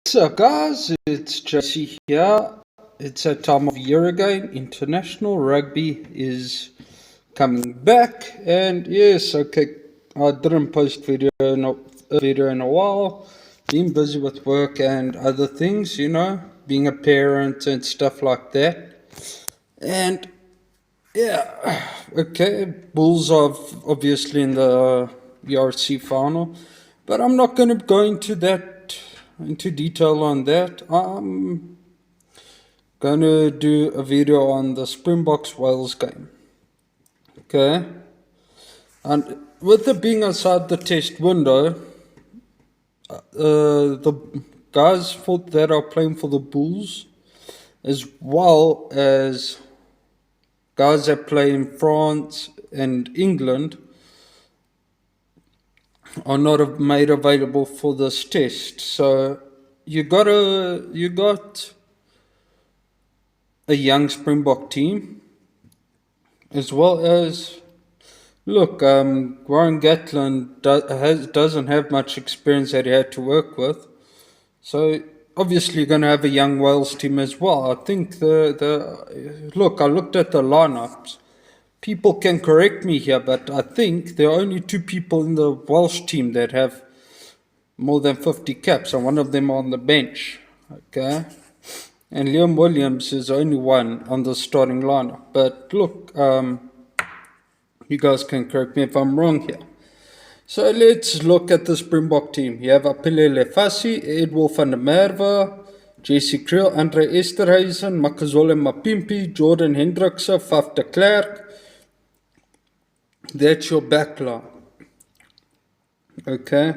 What's up, guys? It's Jesse here. It's that time of year again. International rugby is coming back, and yes, okay, I didn't post a video in a while. Been busy with work and other things, being a parent and stuff like that. And yeah, okay, Bulls are obviously in the ERC final, but I'm not going to go into detail on that. I'm going to do a video on the Springboks Wales game. Okay, and with it being outside the test window, the guys that are playing for the Bulls, as well as guys that play in France and England, are not made available for this test. So you got a young Springbok team, as well as Warren Gatland doesn't have much experience that he had to work with. So obviously you're going to have a young Wales team as well. I think I looked at the lineups. People can correct me here, but I think there are only two people in the Welsh team that have more than 50 caps, and one of them on the bench. Okay, and Liam Williams is the only one on the starting lineup. But look, you guys can correct me if I'm wrong here. So let's look at the Springbok team. You have Apilele Fassi, Edwin van der Merwe, Jesse Kriel, Andre Esterhuizen, Makazole Mapimpi, Jordan Hendrikse, Faf de Klerk. That's your backline. Okay.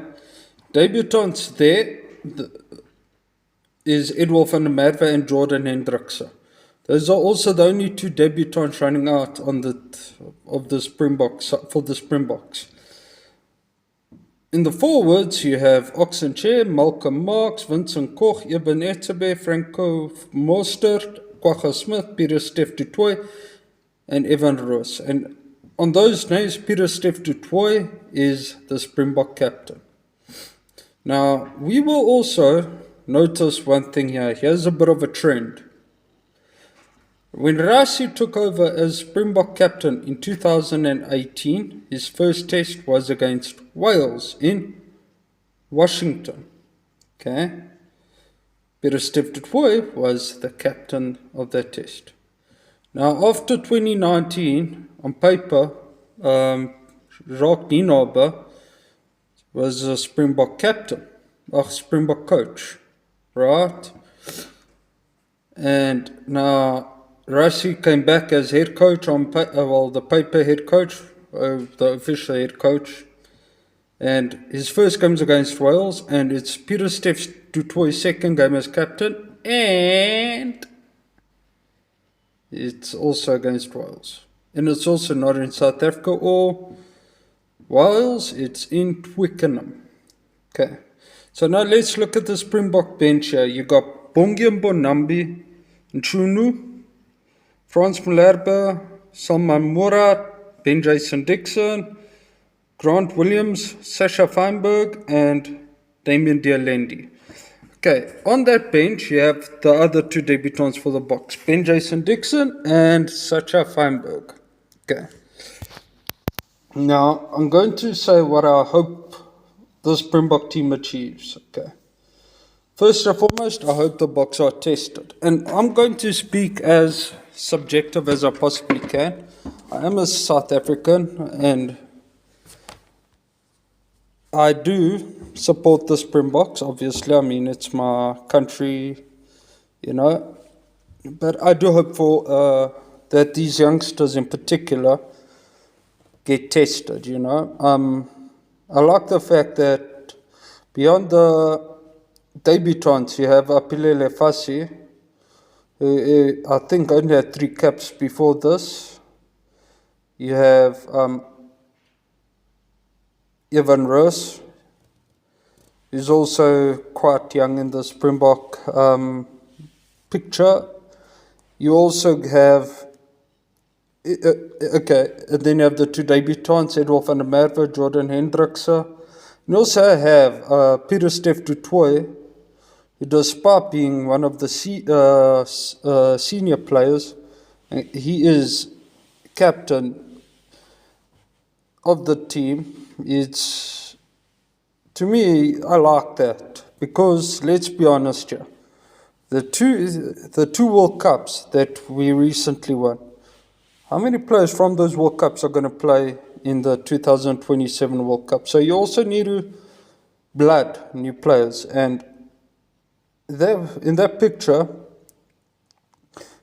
Debutants there is Edwin van der Merwe and Jordan Hendrikse. Those are also the only two debutants running out for the Springboks. In the forwards, you have Oxenchair, Malcolm Marx, Vincent Koch, Eben Etzebeth, Franco Mostert, Kwagga Smith, Pieter-Steph du Toit, and Evan Roos. And on those names, Pieter-Steph du Toit is the Springbok captain. Now, we will also notice one thing here. Here's a bit of a trend. When Rassie took over as Springbok captain in 2018, his first test was against Wales in Washington. Okay? Pieter-Steph du Toit was the captain of that test. Now, after 2019, on paper, Jacques Nienaber was a Springbok captain, a Springbok coach, right? And now Rassie came back as head coach the paper head coach, the official head coach. And his first game's against Wales, and it's Pieter-Steph du Toit's second game as captain, and it's also against Wales. And it's also not in South Africa or Wales, it's in Twickenham. Okay, so now let's look at the Springbok bench here. You got Bongi Mbonambi, Nchunu, Frans Malherbe, Salman Murat, Ben Jason Dixon, Grant Williams, Sasha Feinberg, and Damien Dialendi. Okay, on that bench you have the other two debutants for the Boks, Ben Jason Dixon and Sasha Feinberg. Okay. Now, I'm going to say what I hope the Springbok team achieves. Okay. First and foremost, I hope the Boks are tested. And I'm going to speak as subjective as I possibly can. I am a South African and I do support the Springboks, obviously. I mean, it's my country, But I do hope for that these youngsters in particular get tested, I like the fact that beyond the debutants, you have Apilele Fassi, who I think only had 3 caps before this. You have Evan Roos, who's also quite young in the Springbok picture. You also have, and then you have the 2 debutants, Edwin van der Merwe, Jordan Hendrikse. You also have Pieter-Steph du Toit, despite being one of the senior players, he is captain of the team. It's, to me, I like that because let's be honest here, the two World Cups that we recently won, how many players from those World Cups are going to play in the 2027 World Cup? So you also need to blood new players, and there in that picture,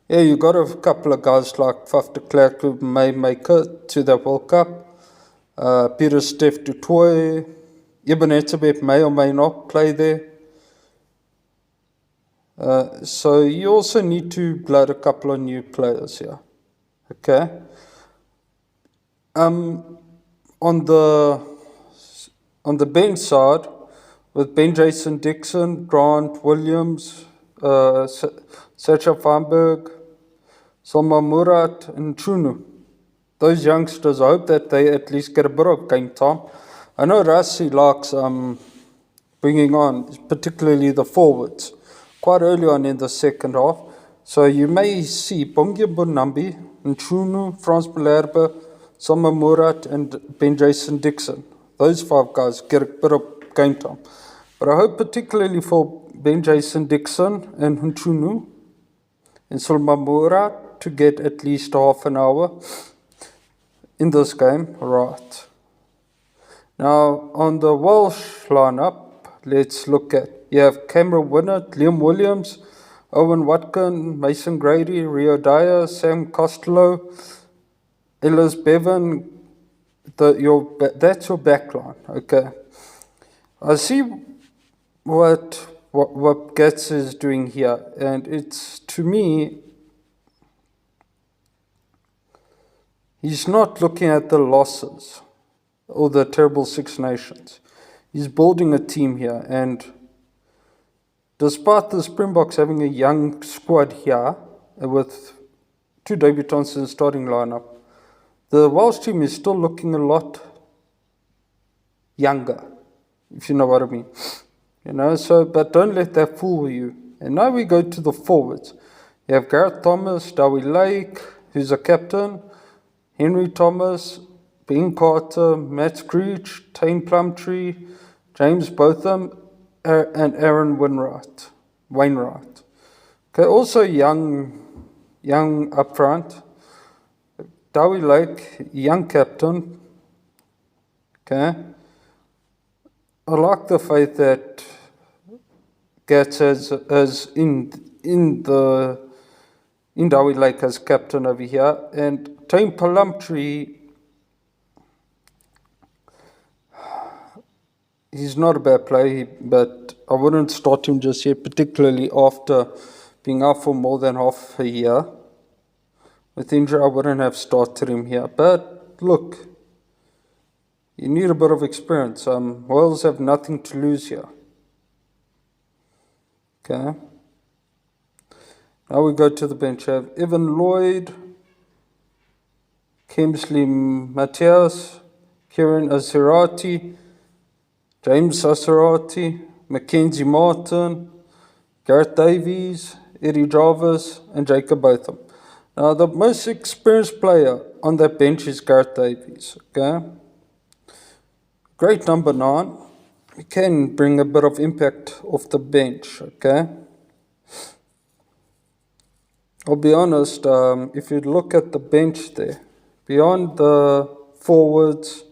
yeah, you got a couple of guys like Faf de Klerk who may make it to the World Cup. Peter Steph du Toit, Ibn Etzebeth may or may not play there. So you also need to blood a couple of new players here. Okay. On the bench side, with Ben Jason Dixon, Grant Williams, Sacha Feinberg, Salma Murat, and Chunu. Those youngsters, I hope that they at least get a bit of game time. I know Rassi likes bringing on, particularly the forwards, quite early on in the second half. So you may see Bongi Bonambi, Nchunu, Frans Belerbe, Salma Murat, and Ben Jason Dixon. Those five guys get a bit of game time. But I hope particularly for Ben Jason Dixon and Nchunu and Salma Murat to get at least half an hour in this game. Right. Now, on the Welsh lineup, let's look at, you have Cameron Winnett, Liam Williams, Owen Watkin, Mason Grady, Rio Dyer, Sam Costello, Ellis Bevan. That's your backline, okay. I see what Gats is doing here, and it's, to me, he's not looking at the losses or the terrible Six Nations. He's building a team here, and despite the Springboks having a young squad here with two debutants in the starting lineup, the Welsh team is still looking a lot younger, if you know what I mean. But don't let that fool you. And now we go to the forwards. You have Gareth Thomas, Dowie Lake, who's a captain, Henry Thomas, Ben Carter, Matt Screech, Tane Plumtree, James Botham, and Aaron Wainwright. Okay, also young up front. Dowie Lake, young captain. Okay. I like the faith that Gats has in Dowie Lake as captain over here, and Tane Plumtree, he's not a bad player, but I wouldn't start him just yet, particularly after being out for more than half a year. With injury, I wouldn't have started him here. But look, you need a bit of experience. Wales have nothing to lose here. Okay. Now we go to the bench. I have Evan Lloyd, Kingsley Matthias, Kieran Asirati, James Asirati, Mackenzie Martin, Gareth Davies, Eddie Jarvis, and Jacob Botham. Now, the most experienced player on that bench is Gareth Davies. Okay, great number 9. He can bring a bit of impact off the bench. Okay, I'll be honest. If you look at the bench there, beyond the forwards,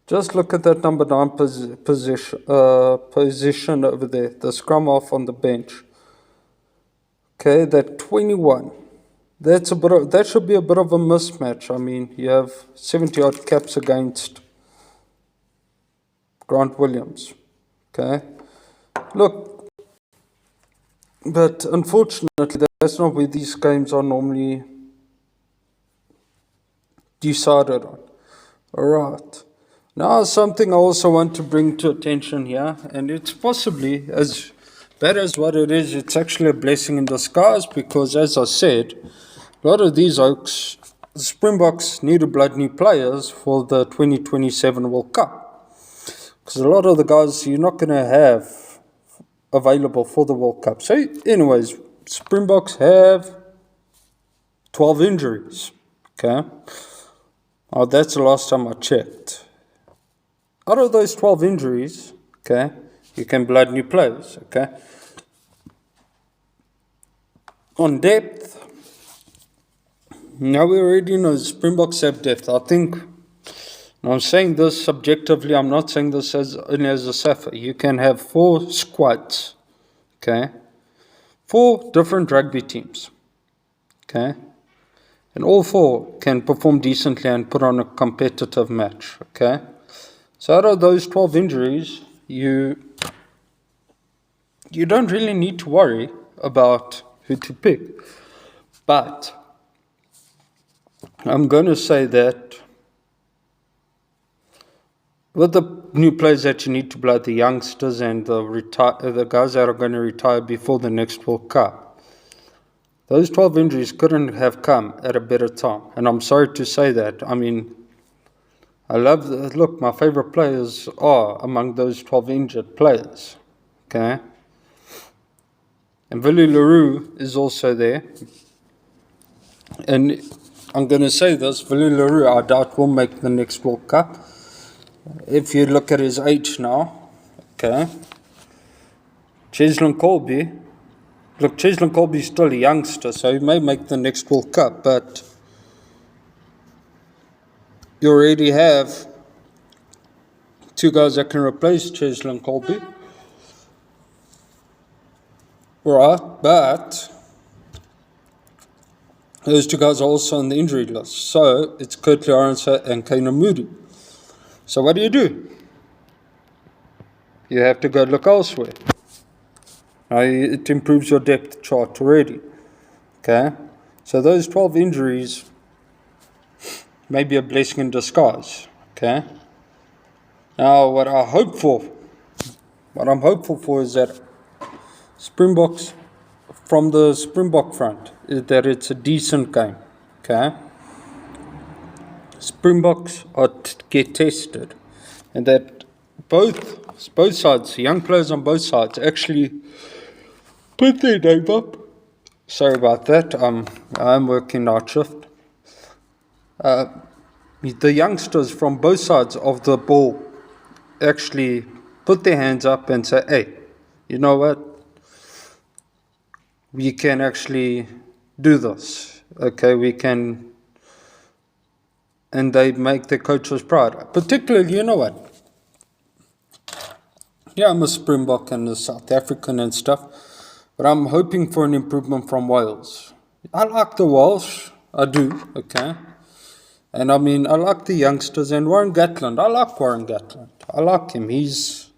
just look at that number 9 position over there, the scrum half on the bench. Okay, that 21. That should be a bit of a mismatch. I mean, you have 70-odd caps against Grant Williams. Okay, look, but unfortunately, that's not where these games are normally decided on. All right. Now, something I also want to bring to attention here, and it's possibly as bad as what it is, it's actually a blessing in disguise because, as I said, a lot of these oaks, the Springboks need to blood new players for the 2027 World Cup. Because a lot of the guys you're not going to have available for the World Cup. So anyways, Springboks have 12 injuries. Okay. Oh, that's the last time I checked. Out of those 12 injuries, okay, you can blood new players, okay. On depth, now we already know Springboks have depth. I think, I'm saying this subjectively, I'm not saying this only as a Safa. You can have 4 squads, okay, 4 different rugby teams, okay, and all 4 can perform decently and put on a competitive match, okay. So out of those 12 injuries, you don't really need to worry about who to pick. But I'm going to say that with the new players that you need to blood, the youngsters and the guys that are going to retire before the next World Cup, those 12 injuries couldn't have come at a better time. And I'm sorry to say that. I mean, look, my favorite players are among those 12 injured players. Okay? And Willie Leroux is also there. And I'm going to say this, Willie Leroux, I doubt will make the next World Cup. If you look at his age now, okay. Cheslin Colby is still a youngster, so he may make the next World Cup, but you already have 2 guys that can replace Cheslin Colby. Right, but those 2 guys are also on the injury list. So it's Kurt Lawrence and Kaina Moody. So what do? You have to go look elsewhere. It improves your depth chart already. Okay? So those 12 injuries may be a blessing in disguise. Okay? Now what I'm hopeful for is that Springboks, from the Springbok front, is that it's a decent game. Okay? Springboks get tested, and that both sides, young players on both sides, actually put their name up. Sorry about that. I'm working night shift. The youngsters from both sides of the ball actually put their hands up and say, "Hey, you know what? We can actually do this. Okay, we can." And they make their coaches proud. Particularly, you know what? Yeah, I'm a Springbok and a South African and stuff, but I'm hoping for an improvement from Wales. I like the Welsh, I do, okay? And I mean, I like the youngsters and Warren Gatland. I like Warren Gatland. I like him. He's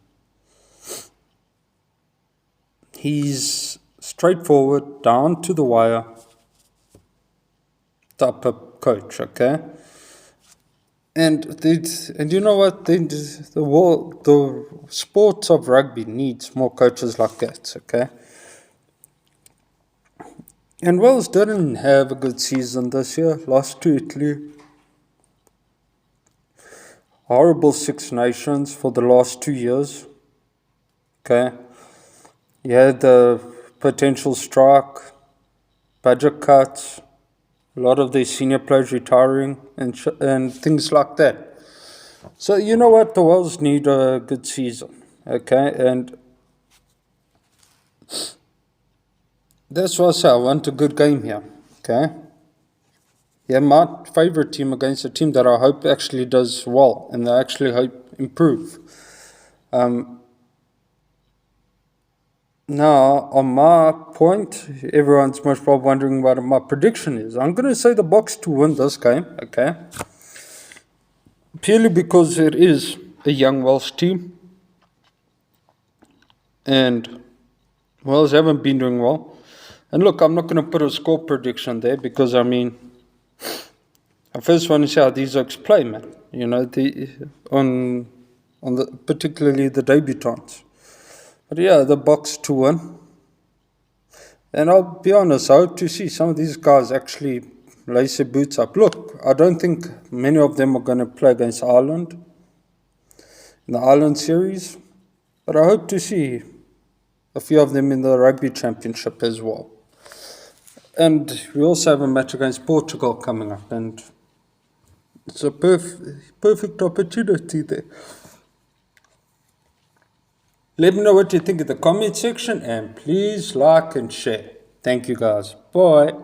straightforward, down to the wire type of coach, okay? And you know what? The sport of rugby needs more coaches like that, okay? And Wales didn't have a good season this year. Lost to Italy. Horrible Six Nations for the last 2 years, okay? You had the potential strike, budget cuts, a lot of their senior players retiring and things like that. So you know what? The Wales need a good season, okay? And that's why I say I want a good game here, okay? Yeah, my favorite team against a team that I hope actually does well and I actually hope improve. Now, on my point, everyone's most probably wondering what my prediction is. I'm going to say the Boks to win this game, okay? Purely because it is a young Welsh team. And Wales haven't been doing well. And look, I'm not going to put a score prediction there because, I mean, I first want to see how these Oaks play, man. You know, particularly the debutants. But yeah, the Boks to win. And I'll be honest, I hope to see some of these guys actually lace their boots up. Look, I don't think many of them are going to play against Ireland in the Ireland series. But I hope to see a few of them in the Rugby Championship as well. And we also have a match against Portugal coming up, and it's a perfect opportunity there. Let me know what you think in the comment section, and please like and share. Thank you guys. Bye.